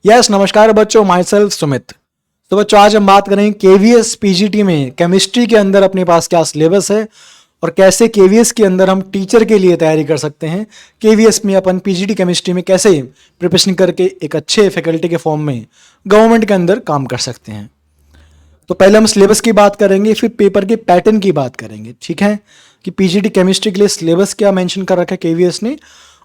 Yes नमस्कार बच्चों, my self Sumit. तो बच्चों आज हम बात करेंगे केवीएस पीजीटी में केमिस्ट्री के अंदर अपने पास क्या सिलेबस है और कैसे केवीएस के अंदर हम टीचर के लिए तैयारी कर सकते हैं। केवीएस में अपन पीजीटी केमिस्ट्री में कैसे प्रिपरेशन करके एक अच्छे फैकल्टी के फॉर्म में गवर्नमेंट के अंदर काम कर सकते हैं। तो पहले हम सिलेबस की बात करेंगे, फिर पेपर के पैटर्न की बात करेंगे। ठीक है कि पीजीटी केमिस्ट्री के लिए सिलेबस क्या मेंशन कर रखा है केवीएस ने,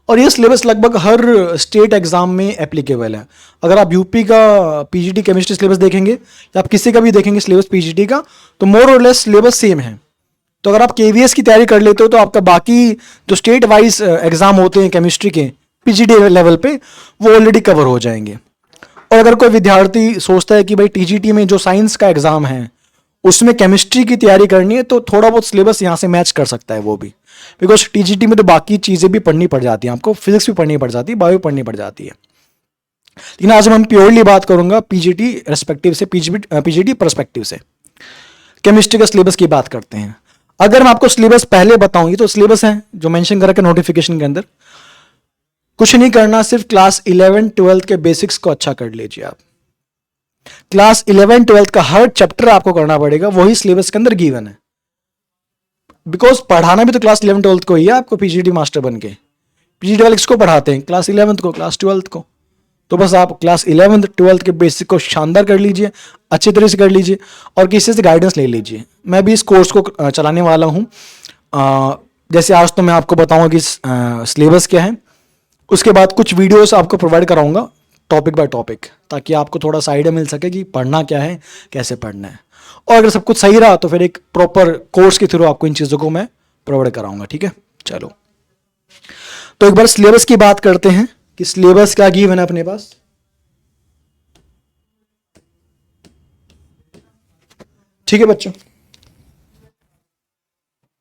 और ये सिलेबस लगभग हर स्टेट एग्जाम में एप्लीकेबल है। अगर आप यूपी का पीजीटी केमिस्ट्री सिलेबस देखेंगे या आप किसी का भी देखेंगे सिलेबस पीजीटी का, तो मोर और लेस सिलेबस सेम है। तो अगर आप केवीएस की तैयारी कर लेते हो तो आपका बाकी जो स्टेट वाइज एग्जाम होते हैं केमिस्ट्री के पीजीटी लेवल पे वो ऑलरेडी कवर हो जाएंगे। और अगर कोई विद्यार्थी सोचता है कि भाई टीजीटी में जो साइंस का एग्जाम है उसमें केमिस्ट्री की तैयारी करनी है, तो थोड़ा बहुत सिलेबस यहाँ से मैच कर सकता है वो भी, बिकॉज टीजीटी में तो बाकी चीज़ें भी पढ़नी पड़ जाती हैं, आपको फिजिक्स भी पढ़नी पड़ जाती है, बायो पढ़नी पड़ जाती है। लेकिन आज हम प्योरली बात करूंगा पीजीटी रेस्पेक्टिव से, पीजीटी परस्पेक्टिव से केमिस्ट्री का सिलेबस की बात करते हैं। अगर मैं आपको सिलेबस पहले बताऊं, ये तो सिलेबस है जो मेंशन कर रखा है नोटिफिकेशन के अंदर। कुछ नहीं करना, सिर्फ क्लास 11-12 के बेसिक्स को अच्छा कर लीजिए आप। क्लास 11-12 का हर चैप्टर आपको करना पड़ेगा, वही सिलेबस के अंदर गिवन है। बिकॉज पढ़ाना भी तो क्लास 11-12 को ही है आपको, पीजीटी मास्टर बन के। पीजीटी वाले किसको पढ़ाते हैं? क्लास 11 को, क्लास 12 को। तो बस आप क्लास 11-12 के बेसिक को शानदार कर लीजिए, अच्छी तरह से कर लीजिए और किसी से गाइडेंस ले लीजिए। मैं भी इस कोर्स को चलाने वाला हूँ। जैसे आज तो मैं आपको बताऊंगा कि सिलेबस क्या है, उसके बाद कुछ वीडियोस आपको प्रोवाइड कराऊंगा टॉपिक बाय टॉपिक, ताकि आपको थोड़ा सा आइडिया मिल सके कि पढ़ना क्या है, कैसे पढ़ना है। और अगर सब कुछ सही रहा तो फिर एक प्रॉपर कोर्स के थ्रू आपको इन चीज़ों को मैं प्रोवाइड कराऊंगा। ठीक है, चलो तो एक बार सिलेबस की बात करते हैं कि सिलेबस क्या गिवन है अपने पास। ठीक है बच्चों,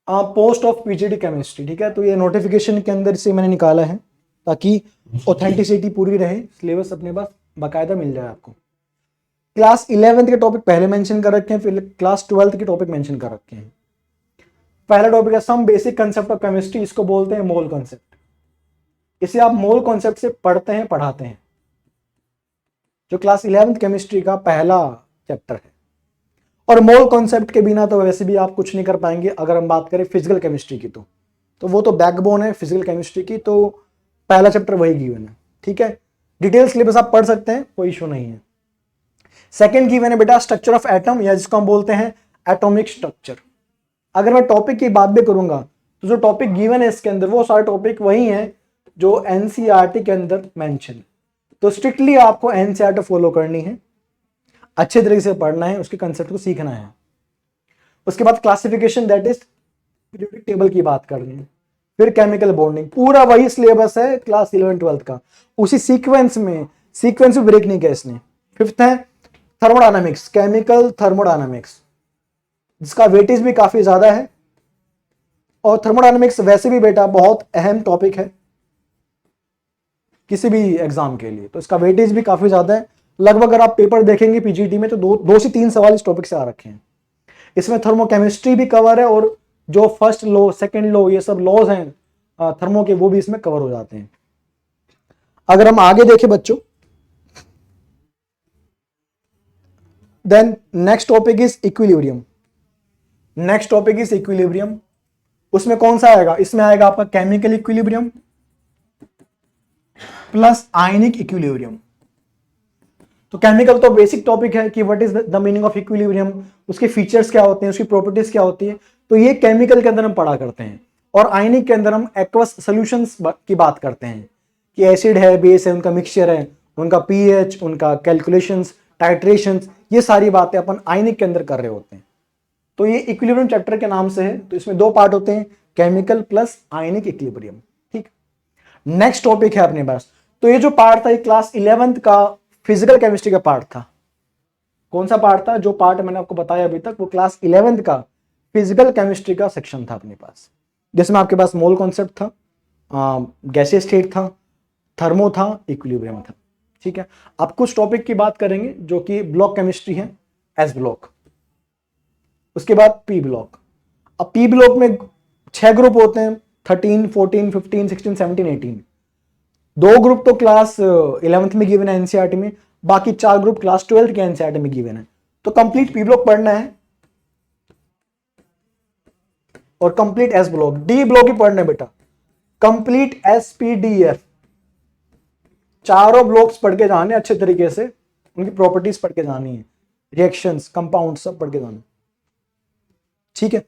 पोस्ट ऑफ पीजीटी केमिस्ट्री, ठीक है, तो ये नोटिफिकेशन के अंदर से मैंने निकाला है ताकि ऑथेंटिसिटी पूरी रहे, सिलेबस अपने पास बाकायदा मिल जाए आपको। क्लास 11 के टॉपिक पहले मेंशन कर रखे हैं, फिर क्लास 12 के टॉपिक मेंशन कर रखे हैं। पहला टॉपिक है some basic concept of chemistry, इसको बोलते हैं मोल कॉन्सेप्ट। इसे आप मोल कॉन्सेप्ट से पढ़ते हैं, पढ़ाते हैं, जो क्लास 11 केमिस्ट्री का पहला चैप्टर है। और मोल कॉन्सेप्ट के बिना तो वैसे भी आप कुछ नहीं कर पाएंगे। अगर हम बात करें फिजिकल केमिस्ट्री की, तो वो तो बैकबोन है फिजिकल केमिस्ट्री की, तो पहला चैप्टर वही गिवन है। ठीक है, डिटेल सिलेबस आप पढ़ सकते हैं, कोई इशू नहीं है। सेकंड गिवन है बेटा स्ट्रक्चर ऑफ एटम, या जिसको हम बोलते हैं एटॉमिक स्ट्रक्चर। अगर मैं टॉपिक की बात भी करूंगा तो जो टॉपिक गिवन है इसके अंदर वो सारे टॉपिक वही हैं जो एनसीईआरटी के अंदर मेंशन। तो स्ट्रिक्टली आपको एनसीईआरटी फॉलो करनी है, अच्छे तरीके से पढ़ना है, उसके कंसेप्ट को सीखना है। उसके बाद classification, that is periodic table की बात करनी है। फिर केमिकल बॉन्डिंग, पूरा वही सिलेबस है क्लास 11-12 का, उसी सीक्वेंस में ब्रेक नहीं किया इसने। फिफ्थ है थर्मोडायनामिक्स, केमिकल थर्मोडायनामिक्स, जिसका वेटेज भी काफी ज्यादा है। और थर्मोडायनामिक्स वैसे भी बेटा बहुत अहम टॉपिक है किसी भी एग्जाम के लिए, तो इसका वेटेज भी काफी ज्यादा है। लगभग अगर आप पेपर देखेंगे पीजीटी में तो दो से तीन सवाल इस टॉपिक से आ रखे हैं। इसमें थर्मोकेमिस्ट्री भी कवर है और जो फर्स्ट लॉ, सेकंड लॉ, ये सब लॉज हैं थर्मो के, वो भी इसमें कवर हो जाते हैं। अगर हम आगे देखें बच्चों, then next topic is equilibrium. Next topic is equilibrium. उसमें कौन सा आएगा? इसमें आएगा आपका chemical equilibrium plus ionic equilibrium. तो केमिकल तो बेसिक टॉपिक है कि what is the meaning of equilibrium, उसके फीचर्स क्या होते हैं, उसकी प्रॉपर्टीज क्या होती है, तो ये केमिकल के अंदर हम पढ़ा करते हैं। और आयनिक के अंदर हम एक्वस सॉल्यूशंस की बात करते हैं कि एसिड है, बेस है, उनका मिक्सचर है, उनका पीएच, उनका कैलकुलेशंस, टाइट्रेशंस, ये सारी बातें अपन आयनिक के अंदर कर रहे होते हैं। तो ये इक्विलिब्रियम चैप्टर के नाम से है। तो इसमें दो पार्ट होते हैं, केमिकल प्लस आयनिक इक्विलिब्रियम। ठीक, नेक्स्ट टॉपिक है अपने पास। तो ये जो पार्ट था ये क्लास 11 का फिजिकल केमिस्ट्री का पार्ट था। कौन सा पार्ट था? जो पार्ट मैंने आपको बताया अभी तक वो क्लास 11 का फिजिकल केमिस्ट्री का सेक्शन था अपने पास, जिसमें आपके पास मोल कॉन्सेप्ट था, गैसियस स्टेट था, थर्मो था, इक्विलिब्रियम था। ठीक है, अब कुछ टॉपिक की बात करेंगे जो कि ब्लॉक केमिस्ट्री है, एस ब्लॉक। उसके बाद पी ब्लॉक। अब पी ब्लॉक में 6 ग्रुप होते हैं, 13, 14, 15, 16, 17, 18। 2 ग्रुप तो क्लास 11th में गिवन है एनसीईआरटी में, बाकी 4 ग्रुप क्लास 12th के एनसीईआरटी में गिवन है। तो कंप्लीट पी ब्लॉक पढ़ना है और complete S block, D block ही पढ़ना है बेटा, कंप्लीट एसपीडीएफ, चारों ब्लॉक्स पढ़ के जाने अच्छे तरीके से, उनकी प्रॉपर्टीज पढ़ के जानी है, रिएक्शंस, कंपाउंड सब पढ़ के जाना, ठीक है।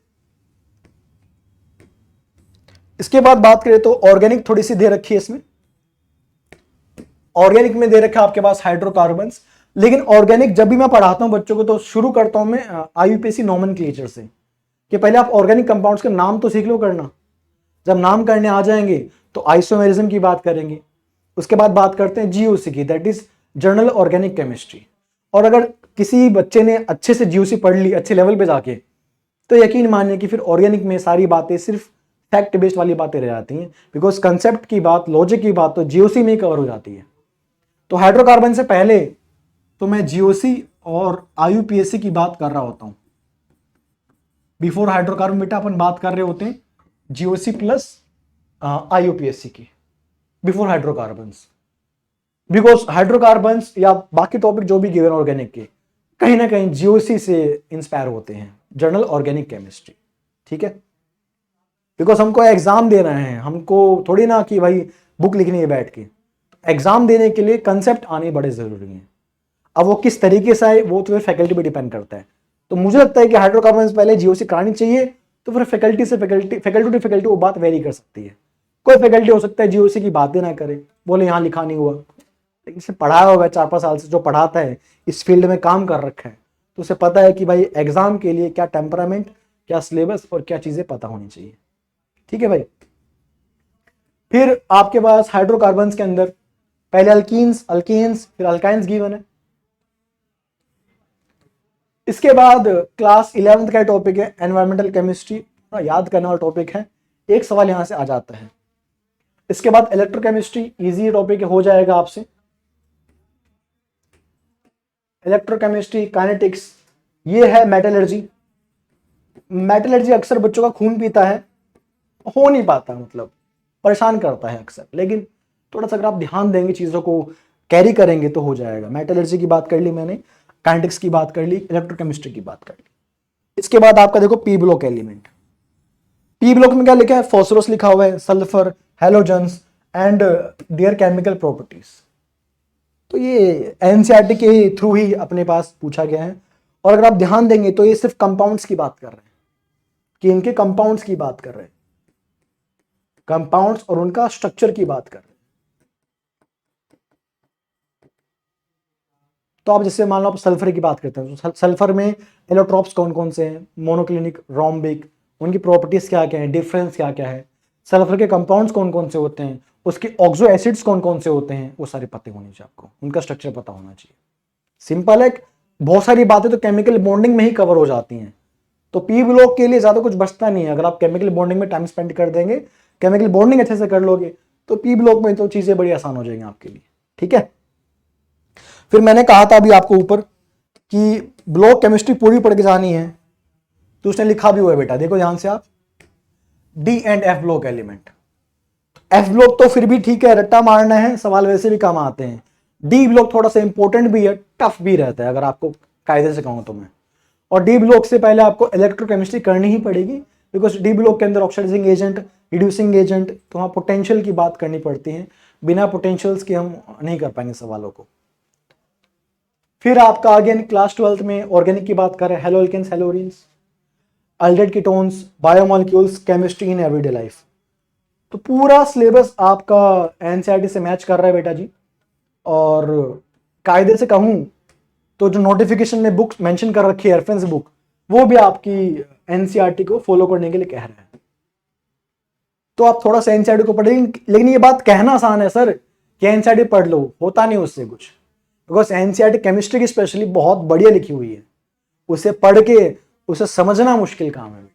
इसके बाद बात करें तो ऑर्गेनिक थोड़ी सी दे रखी है इसमें। ऑर्गेनिक में दे रखा है आपके पास हाइड्रोकार्बन्स, लेकिन ऑर्गेनिक जब भी मैं पढ़ाता हूं बच्चों को तो शुरू करता हूं मैं आईयूपीएसी नोमेनक्लेचर से, कि पहले आप ऑर्गेनिक कंपाउंड्स के नाम तो सीख लो करना। जब नाम करने आ जाएंगे तो आइसोमेरिज्म की बात करेंगे, उसके बाद बात करते हैं जीओसी की, that is journal organic chemistry. और अगर किसी बच्चे ने अच्छे से जीओसी पढ़ ली अच्छे लेवल पे जाके, तो यकीन मानिए कि फिर ऑर्गेनिक में सारी बातें सिर्फ फैक्ट बेस्ड वाली बातें रह जाती हैं, बिकॉज कंसेप्ट की बात, लॉजिक की बात तो जीओसी में ही कवर हो जाती है। तो हाइड्रोकार्बन से पहले तो मैं जीओसी और आईयूपीएसी की बात कर रहा होता हूं। बिफोर हाइड्रोकार्बन बेटा अपन बात कर रहे होते हैं जीओसी प्लस आईयूपीएसी की, बिफोर हाइड्रोकार्बन्स, बिकॉज हाइड्रोकार्बन्स या बाकी टॉपिक जो भी गिवन ऑर्गेनिक के कहीं ना कहीं जीओसी से इंस्पायर होते हैं, जर्नल ऑर्गेनिक केमिस्ट्री, ठीक है। बिकॉज हमको एग्जाम देना है, हमको थोड़ी ना कि भाई बुक लिखनी है बैठ के, एग्जाम देने के लिए कंसेप्ट आने बड़े जरूरी हैं। अब वो किस तरीके से आए वो तो फिर फैकल्टी पे डिपेंड करता है। तो मुझे लगता है कि हाइड्रोकार्बन से पहले जीओसी करानी चाहिए, तो फिर फैकल्टी से फैकल्टी टू फैकल्टी वो बात वेरी कर सकती है। कोई फैकल्टी हो सकता है जीओसी की बातें ना करे, बोले यहाँ लिखा नहीं हुआ, लेकिन इसे पढ़ाया होगा 4-5 साल से, जो पढ़ाता है इस फील्ड में काम कर रखा है, तो उसे पता है कि भाई एग्जाम के लिए क्या टेम्परामेंट, क्या सिलेबस और क्या चीजें पता होनी चाहिए, ठीक है भाई। फिर आपके पास हाइड्रोकार्बन्स के अंदर पहले अल्कीन्स, अल्केन्स, फिर अल्काइंस गिवन है। इसके बाद क्लास 11th का टॉपिक है एनवायरमेंटल केमिस्ट्री, याद करने वाला टॉपिक है, एक सवाल यहां से आ जाता है। इसके बाद इलेक्ट्रोकेमिस्ट्री, इजी टॉपिक हो जाएगा आपसे। इलेक्ट्रोकेमिस्ट्री, काइनेटिक्स, ये है मेटलर्जी। मेटलर्जी अक्सर बच्चों का खून पीता है, हो नहीं पाता, मतलब परेशान करता है अक्सर, लेकिन थोड़ा सा अगर आप ध्यान देंगे, चीजों को कैरी करेंगे तो हो जाएगा। मेटलर्जी की बात कर ली मैंने, काइनेटिक्स की बात कर ली, इलेक्ट्रोकेमिस्ट्री की बात कर ली। इसके बाद आपका देखो P block element, P block में क्या लिखा है, फॉस्फोरस लिखा हुआ है, sulphur, halogens and there chemical properties. तो ये एनसीईआरटी के थ्रू ही अपने पास पूछा गया है। और अगर आप ध्यान देंगे तो ये सिर्फ कंपाउंड्स की बात कर रहे हैं, कि इनके कंपाउंड्स की बात कर रहे हैं, कंपाउंड्स और उनका स्ट्रक्चर की बात कर रहे हैं। तो आप जैसे मान लो आप सल्फर की बात करते हैं, तो सल्फर में एलोट्रॉप्स कौन कौन से हैं, मोनोक्लिनिक, रोम्बिक, उनकी प्रॉपर्टीज क्या क्या है, डिफरेंस क्या क्या है, सल्फर के कंपाउंड्स कौन कौन से होते हैं, उसके ऑक्सो एसिड्स कौन कौन से होते हैं, वो सारे पते होने चाहिए आपको, उनका स्ट्रक्चर पता होना चाहिए। सिंपल है, बहुत सारी बातें तो केमिकल बॉन्डिंग में ही कवर हो जाती हैं, तो पी ब्लॉक के लिए ज्यादा कुछ बचता नहीं है। अगर आप केमिकल बॉन्डिंग में टाइम स्पेंड कर देंगे, केमिकल बॉन्डिंग अच्छे से कर लोगे, तो पी ब्लॉक में तो चीजें बड़ी आसान हो जाएंगी आपके लिए, ठीक है। फिर मैंने कहा था अभी आपको ऊपर कि ब्लॉक केमिस्ट्री पूरी पढ़ के जानी है, तो उसने लिखा भी हुआ है बेटा, देखो ध्यान से आप, D and F block element. F block तो फिर भी ठीक है, रट्टा मारना है, सवाल वैसे भी काम आते हैं। डी ब्लॉक थोड़ा सा इंपॉर्टेंट भी है, टफ भी रहता है अगर आपको कायदे से कहूं तो मैं। और डी ब्लॉक से पहले आपको इलेक्ट्रोकेमिस्ट्री करनी ही पड़ेगी, बिकॉज डी ब्लॉक के अंदर ऑक्सीडाइजिंग एजेंट, रिड्यूसिंग एजेंट, तो वहां पोटेंशियल की बात करनी पड़ती है, बिना पोटेंशियल्स के हम नहीं कर पाएंगे सवालों को। फिर आपका अगेन क्लास 12th में ऑर्गेनिक की बात कर रहे हैं, haloalkanes, haloarenes, aldehydes ketones, biomolecules, chemistry in everyday life. तो पूरा सिलेबस आपका एनसीईआरटी से मैच कर रहा है बेटा जी। और कायदे से कहूं तो जो नोटिफिकेशन में बुक मेंशन कर रखी है, रेफरेंस बुक, वो भी आपकी एनसीईआरटी को फॉलो करने के लिए कह रहा है। तो आप थोड़ा सा एनसीईआरटी को पढ़ेंगे, लेकिन ये बात कहना आसान है सर कि एनसीईआरटी पढ़ लो, होता नहीं उससे कुछ, बिकॉज एनसीईआरटी केमिस्ट्री की स्पेशली बहुत बढ़िया लिखी हुई है, उसे पढ़ के उसे समझना मुश्किल काम है।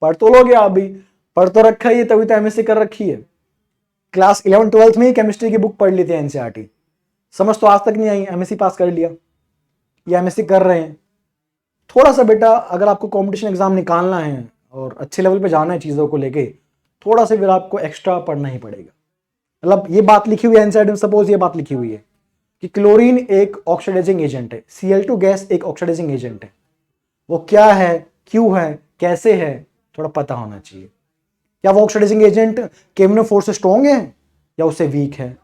पढ़ तो लोगे आप भी, पढ़ तो रखा ही है, तभी तो एमएससी कर रखी है। क्लास 11-12 में ही केमिस्ट्री की बुक पढ़ ली थी एनसीईआरटी, समझ तो आज तक नहीं आई, एमएससी पास कर लिया या एमएससी कर रहे हैं। थोड़ा सा बेटा अगर आपको कंपटीशन एग्जाम निकालना है और अच्छे लेवल पे जाना है चीज़ों को लेके, थोड़ा सा फिर आपको एक्स्ट्रा पढ़ना ही पड़ेगा। मतलब ये बात लिखी हुई है एनसीईआरटी में, सपोज ये बात लिखी हुई है कि क्लोरीन एक ऑक्सीडाइजिंग एजेंट है, Cl2 गैस एक ऑक्सीडाइजिंग एजेंट है, वो क्या है, क्यों है, कैसे है, थोड़ा पता होना चाहिए। क्या वो ऑक्सीडाइजिंग एजेंट केमिनो फोर्स से स्ट्रॉन्ग है या उससे वीक है,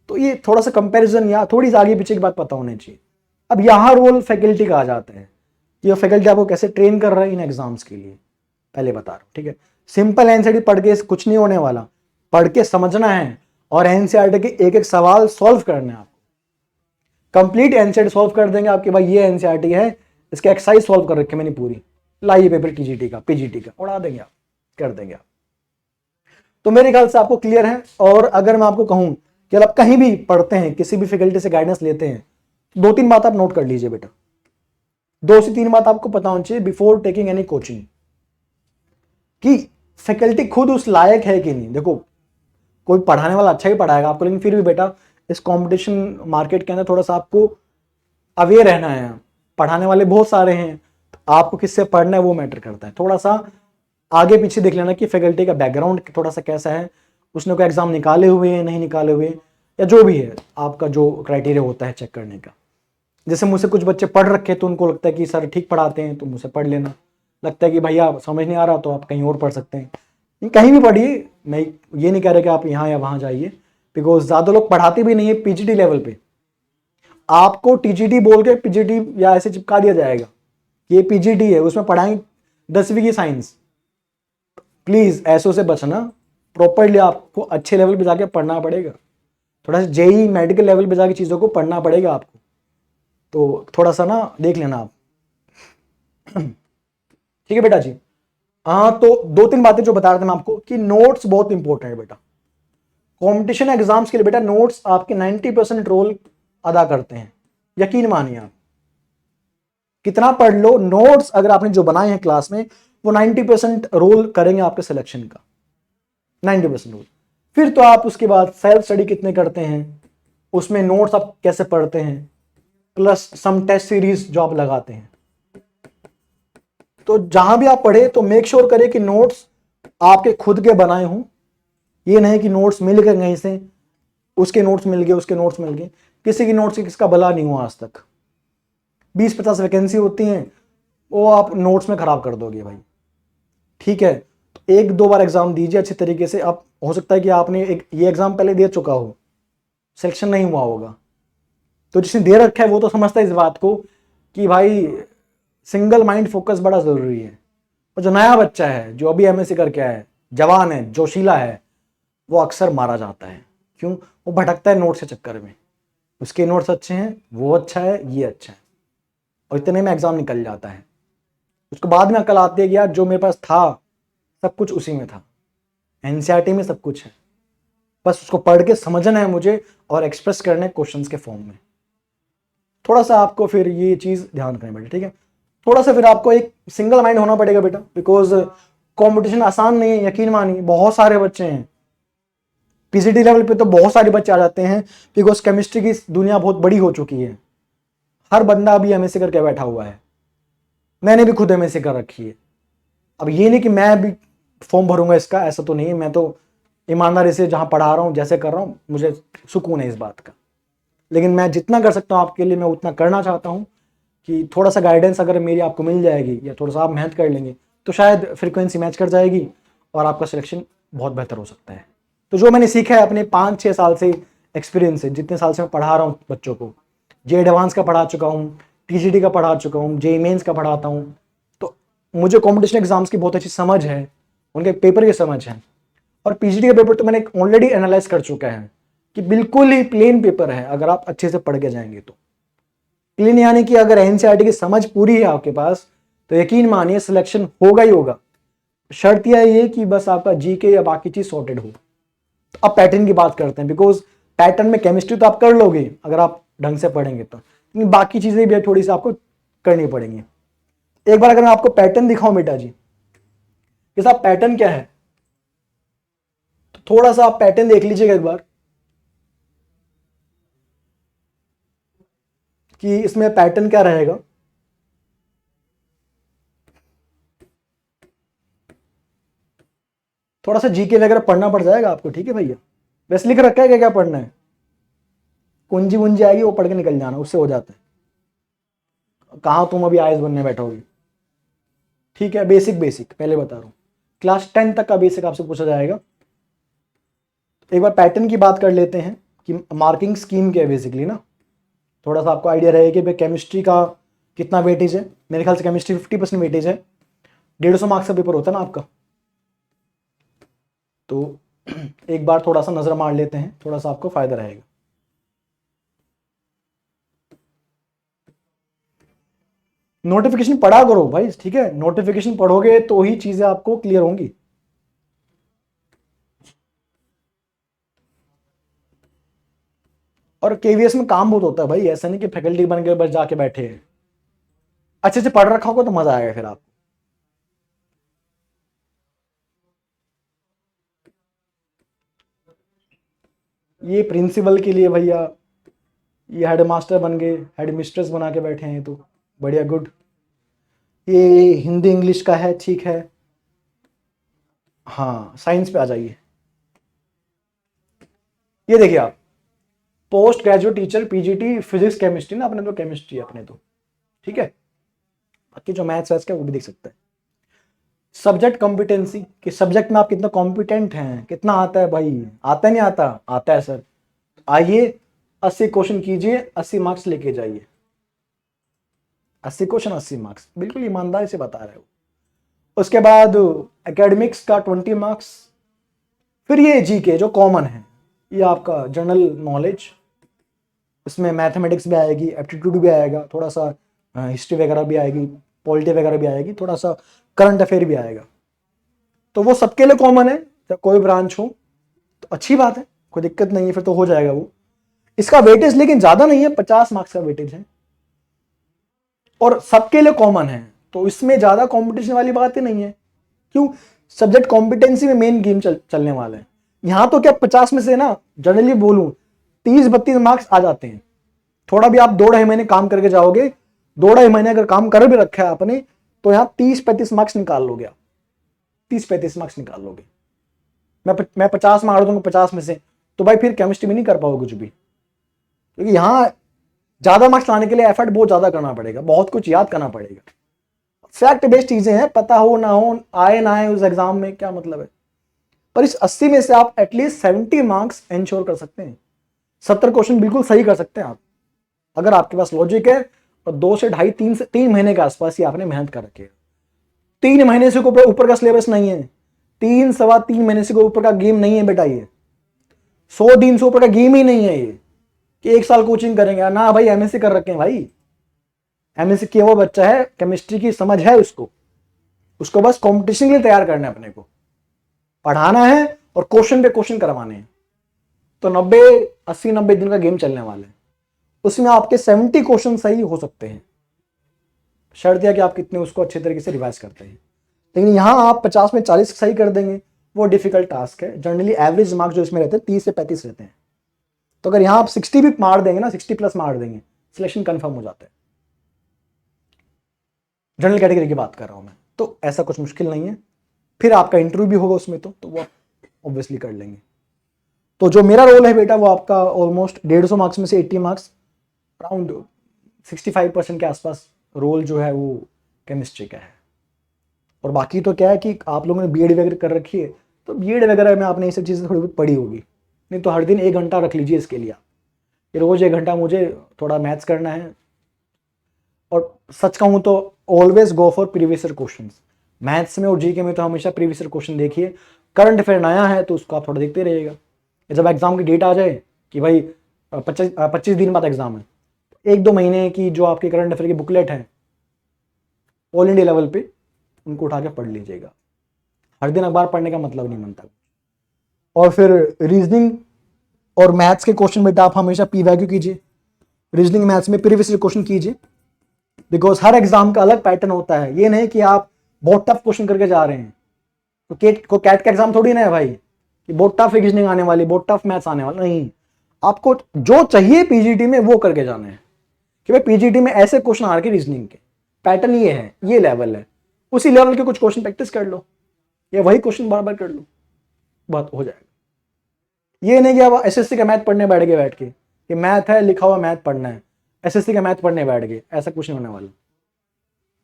तो ये थोड़ा सा कंपैरिजन या थोड़ी सी आगे पीछे की बात पता होनी चाहिए। अब यहाँ रोल फैकल्टी का आ जाता है कि ये फैकल्टी आपको कैसे ट्रेन कर रहा है इन एग्जाम्स के लिए, पहले बता रहा हूँ, ठीक है। सिंपल एनसीईआरटी पढ़ के कुछ नहीं होने वाला, पढ़ के समझना है और एनसीईआरटी के एक एक सवाल सॉल्व करना है आपको। कंप्लीट एनसीईआरटी सॉल्व कर देंगे आपके भाई, ये एनसीईआरटी है, इसके एक्सरसाइज सॉल्व कर रखे मैंने पूरी, लाइए पेपर टीजीटी का, पीजीटी का उड़ा देंगे आप, कर देंगे आप। तो मेरे ख्याल से आपको क्लियर है। और अगर मैं आपको कहूं कि आप कहीं भी पढ़ते हैं, किसी भी फैकल्टी से गाइडेंस लेते हैं, दो तीन बात आप नोट कर लीजिए बेटा, 2 से 3 बात आपको पता होनी चाहिए बिफोर टेकिंग एनी कोचिंग, कि फैकल्टी खुद उस लायक है कि नहीं। देखो कोई पढ़ाने वाला अच्छा ही पढ़ाएगा आपको, लेकिन फिर भी बेटा इस कंपटीशन मार्केट के अंदर थोड़ा सा आपको अवेयर रहना है। पढ़ाने वाले बहुत सारे हैं, तो आपको किससे पढ़ना है वो मैटर करता है। थोड़ा सा आगे पीछे देख लेना कि फैकल्टी का बैकग्राउंड थोड़ा सा कैसा है, उसने कोई एग्जाम निकाले हुए हैं नहीं निकाले हुए, या जो भी है आपका जो क्राइटेरिया होता है चेक करने का। जैसे मुझसे कुछ बच्चे पढ़ रखे तो उनको लगता है कि सर ठीक पढ़ाते हैं तो मुझसे पढ़ लेना, लगता है कि भैया समझ नहीं आ रहा तो आप कहीं और पढ़ सकते हैं, कहीं भी पढ़िए। मैं ये नहीं कह रहा कि आप यहाँ या वहाँ जाइए, बिकॉज ज़्यादा लोग पढ़ाते भी नहीं है पीजीटी लेवल पे। आपको टीजीटी बोल के पीजीटी या ऐसे चिपका दिया जाएगा, ये पीजीटी है, उसमें पढ़ाएंगे 10वीं की साइंस। प्लीज ऐसों से बचना, प्रॉपरली आपको अच्छे लेवल पे जाके पढ़ना पड़ेगा, थोड़ा सा जेई मेडिकल लेवल पे जाके चीज़ों को पढ़ना पड़ेगा आपको, तो थोड़ा सा ना देख लेना आप। ठीक है बेटा जी। हाँ, तो 2-3 बातें जो बता रहा था मैं आपको कि नोट्स बहुत इंपॉर्टेंट है बेटा। कंपटीशन एग्जाम्स के लिए बेटा नोट्स आपके 90% रोल अदा करते हैं, यकीन मानिए आप। कितना पढ़ लो, नोट्स अगर आपने जो बनाए हैं क्लास में वो 90% रोल करेंगे आपके सिलेक्शन का, 90% रोल। फिर तो आप उसके बाद सेल्फ स्टडी कितने करते हैं, उसमें नोट्स आप कैसे पढ़ते हैं, प्लस सम टेस्ट सीरीज जो आप लगाते हैं। तो जहां भी आप पढ़े तो मेक श्योर करें कि नोट्स आपके खुद के बनाए हों। ये नहीं कि नोट्स मिल गए कहीं से, उसके नोट्स मिल गए, उसके नोट्स मिल गए, किसी की नोट्स से किसका भला नहीं हुआ आज तक। 20-50 वैकेंसी होती हैं, वो आप नोट्स में खराब कर दोगे भाई, ठीक है। तो 1-2 बार एग्जाम दीजिए अच्छे तरीके से। आप हो सकता है कि आपने एक ये एग्जाम पहले दे चुका हो, सिलेक्शन नहीं हुआ होगा, तो जिसने दे रखा है वो तो समझता है इस बात को कि भाई सिंगल माइंड फोकस बड़ा जरूरी है। और जो नया बच्चा है जो अभी एमएससी करके आया है, जवान है, जोशीला है, वो अक्सर मारा जाता है। क्यों? वो भटकता है नोट्स के चक्कर में, उसके नोट्स अच्छे हैं, वो अच्छा है, ये अच्छा है, और इतने में एग्जाम निकल जाता है। उसको बाद में अकल आती है कि यार जो मेरे पास था सब कुछ उसी में था, एनसीईआरटी में सब कुछ है, बस उसको पढ़ के समझना है मुझे और एक्सप्रेस करना है क्वेश्चंस के फॉर्म में। थोड़ा सा आपको फिर ये चीज़ ध्यान रखनी पड़ेगी, ठीक है। थोड़ा सा फिर आपको एक सिंगल माइंड होना पड़ेगा बेटा, बिकॉज कंपटीशन आसान नहीं है, यकीन मानिए। बहुत सारे बच्चे हैं पीसीटी लेवल पे, तो बहुत सारे बच्चे आ जाते हैं, बिकॉज केमिस्ट्री की दुनिया बहुत बड़ी हो चुकी है। हर बंदा अभी एमएससी करके बैठा हुआ है, मैंने भी खुद एमएससी कर रखी है। अब ये नहीं कि मैं भी फॉर्म भरूंगा इसका, ऐसा तो नहीं है। मैं तो ईमानदारी से जहां पढ़ा रहा हूँ, जैसे कर रहा हूँ, मुझे सुकून है इस बात का। लेकिन मैं जितना कर सकता हूँ आपके लिए, मैं उतना करना चाहता हूँ कि थोड़ा सा गाइडेंस अगर मेरी आपको मिल जाएगी या थोड़ा सा आप मेहनत कर लेंगे तो शायद फ्रीक्वेंसी मैच कर जाएगी और आपका सिलेक्शन बहुत बेहतर हो सकता है। तो जो मैंने सीखा है अपने 5-6 साल से एक्सपीरियंस से, जितने साल से मैं पढ़ा रहा हूँ बच्चों को, जे एडवांस का पढ़ा चुका हूँ, टीजीटी का पढ़ा चुका हूँ, जे मेंस का पढ़ाता हूँ, तो मुझे कॉम्पिटिशन एग्जाम्स की बहुत अच्छी समझ है, उनके पेपर की समझ है। और पीजीटी का पेपर तो मैंने ऑलरेडी एनालाइज कर चुका है कि बिल्कुल ही प्लेन पेपर है अगर आप अच्छे से पढ़ के जाएंगे तो। प्लेन यानी कि अगर एनसीईआरटी की समझ पूरी है आपके पास तो यकीन मानिए सिलेक्शन होगा ही होगा। शर्त यह है कि बस आपका जीके या बाकी चीज सॉर्टेड हो। तो अब पैटर्न की बात करते हैं, बिकॉज पैटर्न में केमिस्ट्री तो आप कर लोगे अगर आप ढंग से पढ़ेंगे तो, लेकिन बाकी चीजें भी थोड़ी सी आपको करनी पड़ेंगी। एक बार अगर मैं आपको पैटर्न दिखाऊं बेटा जी, कि साहब पैटर्न क्या है, तो थोड़ा सा आप पैटर्न देख लीजिएगा एक बार कि इसमें पैटर्न क्या रहेगा। थोड़ा सा जीके वगैरह पढ़ना पड़ जाएगा आपको, ठीक है भैया। वैसे लिख रखा है क्या क्या पढ़ना है, कुंजी वुंजी आएगी वो पढ़ के निकल जाना, उससे हो जाता है। कहाँ तुम अभी आईएएस बनने बैठोगे, ठीक है। बेसिक बेसिक पहले बता रहा हूँ, क्लास 10 तक का बेसिक आपसे पूछा जाएगा। एक बार पैटर्न की बात कर लेते हैं कि मार्किंग स्कीम क्या है बेसिकली ना, थोड़ा सा आपको आइडिया रहेगा कि भाई केमिस्ट्री का कितना वेटेज है। मेरे ख्याल से केमिस्ट्री 50% वेटेज है, 150 मार्क्स का पेपर होता है ना आपका। तो एक बार थोड़ा सा नजर मार लेते हैं, थोड़ा सा आपको फायदा रहेगा। नोटिफिकेशन पढ़ा करो भाई, ठीक है, नोटिफिकेशन पढ़ोगे तो ही चीजें आपको क्लियर होंगी। और केवीएस में काम बहुत होता है भाई, ऐसा नहीं कि फैकल्टी बन के बस जाके बैठे हैं। अच्छे से पढ़ रखा होगा तो मजा आएगा फिर आपको। ये प्रिंसिपल के लिए भैया, ये हेड मास्टर बन गए, हेड मिस्ट्रेस बना के बैठे हैं तो बढ़िया, गुड। ये हिंदी इंग्लिश का है, ठीक है। हाँ साइंस पे आ जाइए। ये देखिए आप, post graduate teacher PGT physics chemistry ना, अपने तो केमिस्ट्री है अपने तो, ठीक है। बाकी जो मैथ्स वैथ्स का वो भी देख सकते हैं। सब्जेक्ट कॉम्पिटेंसी, कि सब्जेक्ट में आप कितना कॉम्पिटेंट हैं, कितना आता है भाई, आता नहीं आता, आता है सर। आइए 80 क्वेश्चन कीजिए, 80 मार्क्स लेके जाइए। 80 क्वेश्चन 80 मार्क्स, बिल्कुल ईमानदारी से बता रहे हो। उसके बाद एकेडमिक्स का 20 मार्क्स। फिर ये जीके जो कॉमन है, ये आपका जनरल नॉलेज, इसमें मैथमेटिक्स भी आएगी, एप्टीट्यूड भी आएगा, थोड़ा सा हिस्ट्री वगैरह भी आएगी, पॉलिटी वगैरह भी आएगी, थोड़ा सा करंट अफेयर भी आएगा। तो वो सबके लिए कॉमन है, जब कोई ब्रांच हो तो अच्छी बात है, कोई दिक्कत नहीं है, फिर तो हो जाएगा वो। इसका वेटेज लेकिन ज्यादा नहीं है, 50 मार्क्स का वेटेज है और सबके लिए कॉमन है, तो इसमें ज्यादा कंपटीशन वाली बात ही नहीं है। क्यों, सब्जेक्ट कॉम्पिटेंसी में मेन गेम चलने वाला है। यहां तो क्या 50 में से ना, जनरली बोलूं 30-32 मार्क्स आ जाते हैं। थोड़ा भी आप 2-2.5 महीने काम करके जाओगे, 2-2.5 महीने अगर काम कर भी रखा है आपने, तो यहाँ 30-35 मार्क्स निकाल लोगे आप, 30-35 मार्क्स निकाल लोगे। मैं 50 मार दूंगा 50 में से, तो भाई फिर केमिस्ट्री में नहीं कर पाओगे कुछ भी, क्योंकि यहाँ ज्यादा मार्क्स लाने के लिए एफर्ट बहुत ज्यादा करना पड़ेगा, बहुत कुछ याद करना पड़ेगा। फैक्ट बेस्ड चीजें हैं, पता हो ना हो, आए ना आए उस एग्जाम में क्या मतलब है। पर इस 80 में से आप एटलीस्ट 70 मार्क्स इंश्योर कर सकते हैं, 70 क्वेश्चन बिल्कुल सही कर सकते हैं आप, अगर आपके पास लॉजिक है और 2 से ढाई 3 महीने के आसपास ही आपने मेहनत कर रखी है। 3 महीने से ऊपर का सिलेबस नहीं है, 3-3.25 महीने से ऊपर का गेम नहीं है बेटा, ये 100 दिन से ऊपर का गेम ही नहीं है ये कि 1 साल कोचिंग करेंगे ना भाई। एमएससी कर रखे हैं भाई, एमएससी किया वो बच्चा है, केमिस्ट्री की समझ है उसको, उसको बस कंपटीशन के लिए तैयार करना है, अपने को पढ़ाना है और क्वेश्चन पे क्वेश्चन करवाने हैं। तो 80-90 दिन का गेम चलने वाला है, उसमें आपके 70 क्वेश्चन सही हो सकते हैं, शर्त यह कि आप कितने उसको अच्छे तरीके से रिवाइज करते हैं। लेकिन यहां आप 50 में 40 सही कर देंगे, वो डिफिकल्ट टास्क है। जनरली एवरेज मार्क्स जो इसमें रहते हैं 30 से 35 रहते हैं, तो अगर यहां आप 60 भी मार देंगे ना, 60 प्लस मार देंगे, सिलेक्शन कंफर्म हो जाता है। जनरल कैटेगरी की बात कर रहा हूं मैं, तो ऐसा कुछ मुश्किल नहीं है। फिर आपका इंटरव्यू भी होगा उसमें, तो वो ऑब्वियसली कर लेंगे। तो जो मेरा रोल है बेटा, वो आपका ऑलमोस्ट 150 मार्क्स में से 80 मार्क्स, अराउंड 65% के आसपास रोल जो है वो केमिस्ट्री का है। और बाकी तो क्या है कि आप लोगों ने बीएड वगैरह कर रखी है, तो बीएड वगैरह में आपने ये सब चीज़ें थोड़ी बहुत पढ़ी होगी। नहीं तो हर दिन 1 घंटा रख लीजिए इसके लिए, आप रोज़ 1 घंटा मुझे थोड़ा मैथ्स करना है। और सच कहूँ तो always go for previous year questions, maths में और जीके में तो हमेशा प्रीवियस ईयर क्वेश्चन देखिए। करंट अफेयर नया है तो उसको आप थोड़ा देखते रहिएगा। जब एग्जाम की डेट आ जाए कि भाई 25 दिन बाद एग्जाम है, 1-2 महीने की जो आपकी करंट अफेयर की बुकलेट है ऑल इंडिया लेवल पे, उनको उठा के पढ़ लीजिएगा। हर दिन अखबार पढ़ने का मतलब नहीं बनता। और फिर रीजनिंग और मैथ्स के क्वेश्चन बेटा आप हमेशा पी वैल्यू कीजिए, रीजनिंग मैथ्स में प्रीवियस ईयर क्वेश्चन कीजिए, बिकॉज हर एग्जाम का अलग पैटर्न होता है। ये नहीं कि आप बहुत टफ क्वेश्चन करके जा रहे हैं, तो कैट का एग्जाम थोड़ी ना है भाई कि बहुत टफ रीजनिंग आने वाली, बहुत टफ मैथ्स आने वाला, नहीं। आपको जो चाहिए पीजीटी में वो करके जाना है कि भाई पीजीटी में ऐसे क्वेश्चन आ रहे रीजनिंग के, पैटर्न ये है, ये लेवल है, उसी लेवल के कुछ क्वेश्चन प्रैक्टिस कर लो या वही क्वेश्चन बार बार कर लो, बात हो जाएगा। ये नहीं कि आप एसएससी का मैथ पढ़ने बैठ के कि मैथ है लिखा हुआ मैथ पढ़ना है, एसएससी का मैथ पढ़ने बैठ गए, ऐसा कुछ नहीं होने वाला।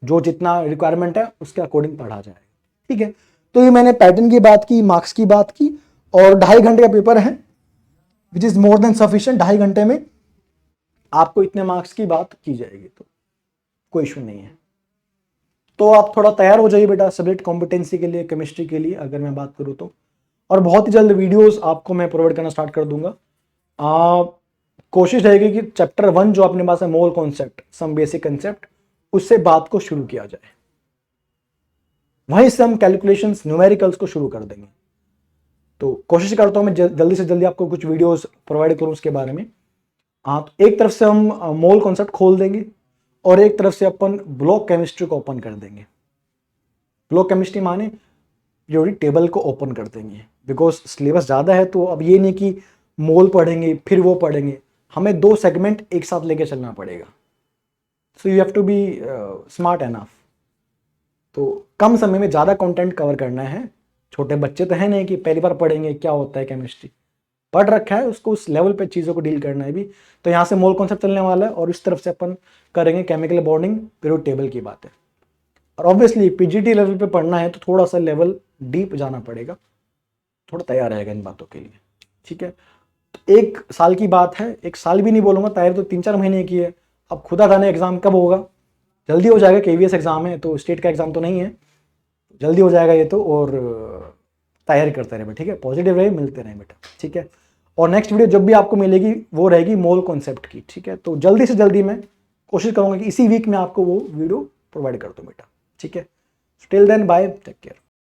जो जितना रिक्वायरमेंट है उसके अकॉर्डिंग पढ़ा जाएगा, ठीक है। तो ये मैंने पैटर्न की बात की, मार्क्स की बात की, और 2.5 घंटे का पेपर है which is more than sufficient. 2.5 घंटे में आपको इतने मार्क्स की बात की जाएगी, तो कोई इशू नहीं है। तो आप थोड़ा तैयार हो जाइए बेटा सब्जेक्ट कॉम्पिटेंसी के लिए, केमिस्ट्री के लिए अगर मैं बात करूँ तो। और बहुत ही जल्द वीडियोस आपको मैं प्रोवाइड करना स्टार्ट कर दूंगा। कोशिश रहेगी कि चैप्टर 1 जो अपने पास है mole concept, some basic concept, उससे बात को शुरू किया जाए, वहीं से हम कैलकुलेशंस न्यूमेरिकल्स को शुरू कर देंगे। तो कोशिश करता हूं मैं जल्दी से जल्दी आपको कुछ वीडियोस प्रोवाइड करूं उसके बारे में। हाँ, तो एक तरफ से हम मोल कॉन्सेप्ट खोल देंगे और एक तरफ से अपन ब्लॉक केमिस्ट्री को ओपन कर देंगे। ब्लॉक केमिस्ट्री माने जो टेबल को ओपन कर देंगे, बिकॉज सिलेबस ज़्यादा है। तो अब ये नहीं कि मोल पढ़ेंगे फिर वो पढ़ेंगे, हमें 2 सेगमेंट एक साथ लेके चलना पड़ेगा। So you have to be smart enough. तो कम समय में ज़्यादा कंटेंट कवर करना है। छोटे बच्चे तो है नहीं कि पहली बार पढ़ेंगे क्या होता है केमिस्ट्री, पढ़ रखा है, उसको उस लेवल पे चीज़ों को डील करना है भी। तो यहाँ से मोल कॉन्सेप्ट चलने वाला है और इस तरफ से अपन करेंगे केमिकल बॉन्डिंग, पीरियोडिक टेबल की बात है। और ऑब्वियसली पीजीटी लेवल पे पढ़ना है तो थोड़ा सा लेवल डीप जाना पड़ेगा, थोड़ा तैयार रहेगा इन बातों के लिए, ठीक है। तो 1 साल की बात है, 1 साल भी नहीं बोलूँगा, तैयारी तो 3-4 महीने की है। अब खुदा जाने एग्ज़ाम कब होगा, जल्दी हो जाएगा। केवीएस एग्ज़ाम है तो स्टेट का एग्ज़ाम तो नहीं है, जल्दी हो जाएगा ये तो। और तैयारी करते रहे, ठीक है, पॉजिटिव रहे, मिलते रहे बेटा, ठीक है। और नेक्स्ट वीडियो जब भी आपको मिलेगी वो रहेगी मोल कॉन्सेप्ट की, ठीक है। तो जल्दी से जल्दी मैं कोशिश करूँगा कि इसी वीक में आपको वो वीडियो प्रोवाइड कर दूँ बेटा, ठीक है। Till then bye, take care.